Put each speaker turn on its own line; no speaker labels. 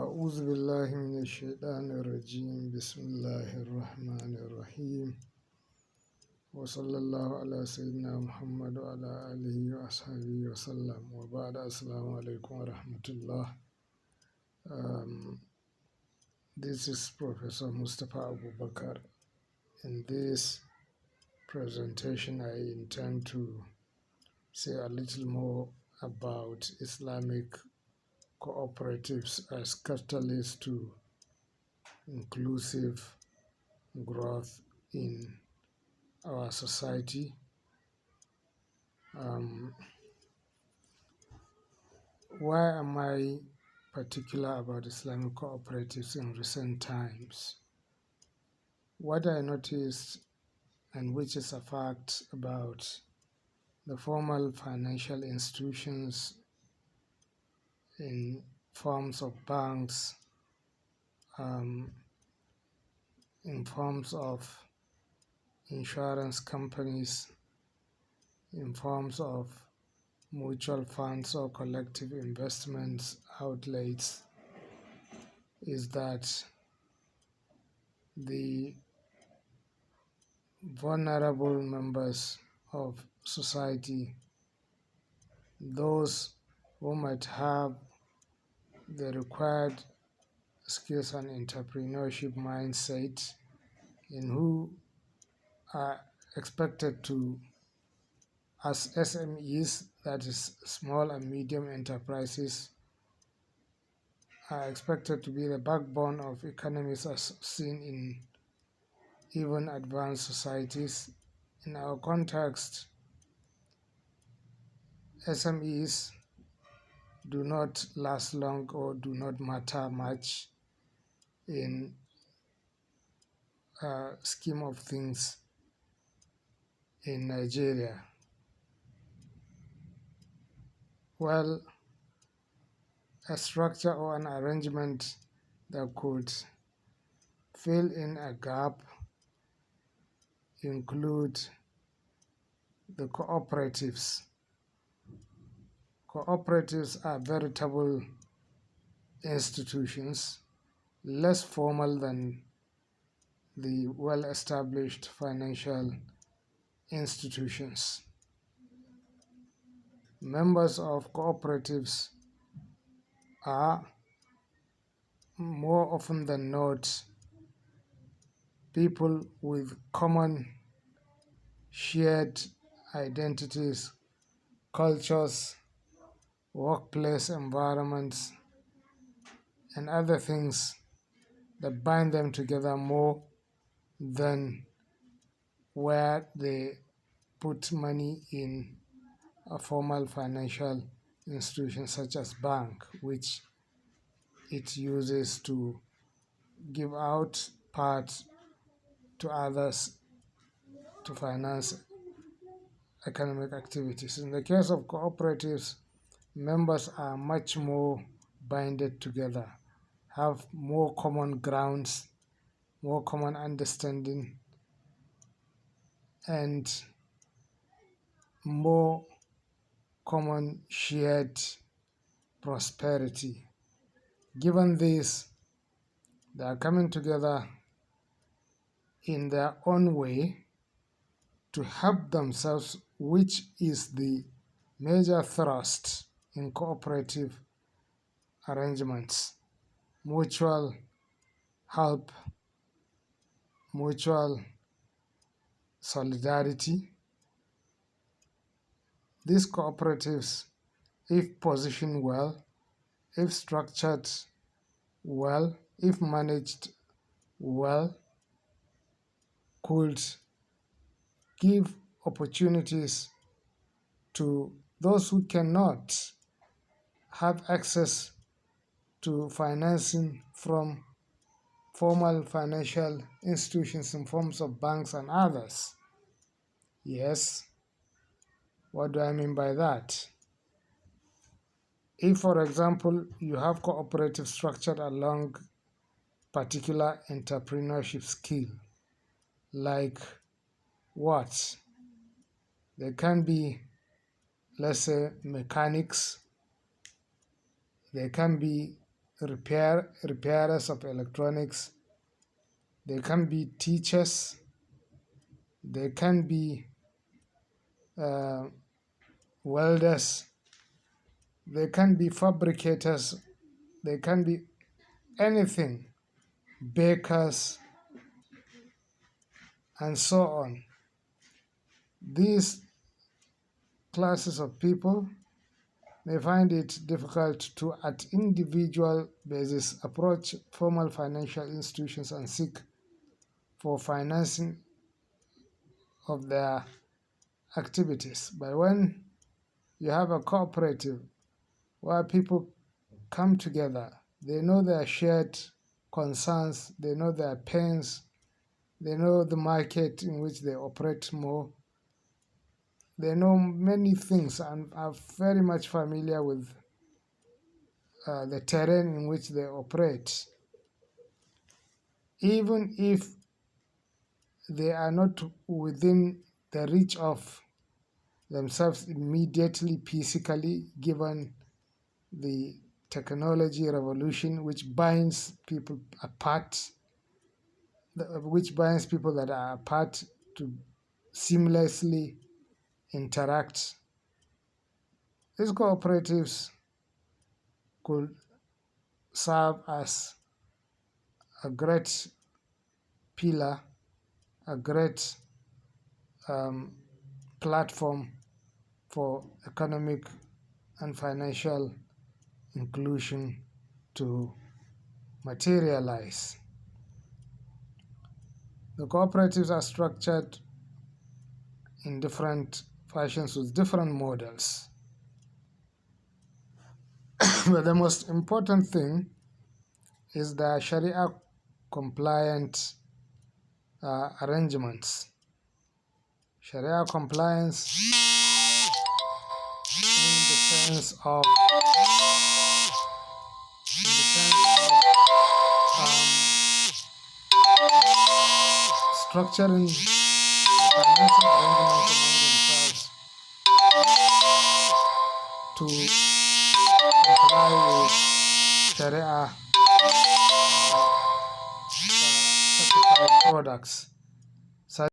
أعوذ بالله من الشيطان الرجيم بسم الله الرحمن الرحيم وصلى الله على سيدنا محمد وعلى آله وأصحابه وسلم وبعد السلام عليكم ورحمة الله. This is Professor Mustapha Abubakar. In this presentation I intend to say a little more about Islamic cooperatives as catalysts to inclusive growth in our society. Why am I particular about Islamic cooperatives in recent times? What I noticed, and which is a fact, about the formal financial institutions in forms of banks, in forms of insurance companies, in forms of mutual funds or collective investments outlets, is that the vulnerable members of society, those who might have the required skills and entrepreneurship mindset, and who are expected to, as SMEs, that is small and medium enterprises, are expected to be the backbone of economies as seen in even advanced societies. In our context, SMEs do not last long or do not matter much in a scheme of things in Nigeria. Well, a structure or an arrangement that could fill in a gap include the cooperatives. Cooperatives are veritable institutions, less formal than the well-established financial institutions. Members of cooperatives are more often than not people with common shared identities, cultures, workplace environments, and other things that bind them together more than where they put money in a formal financial institution such as bank, which it uses to give out part to others to finance economic activities. In the case of cooperatives, members are much more binded together, have more common grounds, more common understanding, and more common shared prosperity. Given this, they are coming together in their own way to help themselves, which is the major thrust in cooperative arrangements: mutual help, mutual solidarity. These cooperatives, if positioned well, if structured well, if managed well, could give opportunities to those who cannot have access to financing from formal financial institutions in forms of banks and others. Yes, what do I mean by that? If, for example, you have cooperative structured along particular entrepreneurship skill, like what? There can be, let's say, mechanics. There can be repairers of electronics, they can be teachers, they can be welders, they can be fabricators, they can be anything, bakers, and so on. These classes of people may find it difficult to, at individual basis, approach formal financial institutions and seek for financing of their activities. But when you have a cooperative where people come together, they know their shared concerns, they know their pains, they know the market in which they operate more, they know many things and are very much familiar with the terrain in which they operate. Even if they are not within the reach of themselves immediately physically, given the technology revolution which binds people apart, which binds people that are apart to seamlessly interact. These cooperatives could serve as a great pillar, a great platform for economic and financial inclusion to materialize. The cooperatives are structured in different fashions with different models. But the most important thing is the Sharia compliant arrangements. Sharia compliance in the sense of structuring the financial arrangements among themselves to comply with Sharia certified products.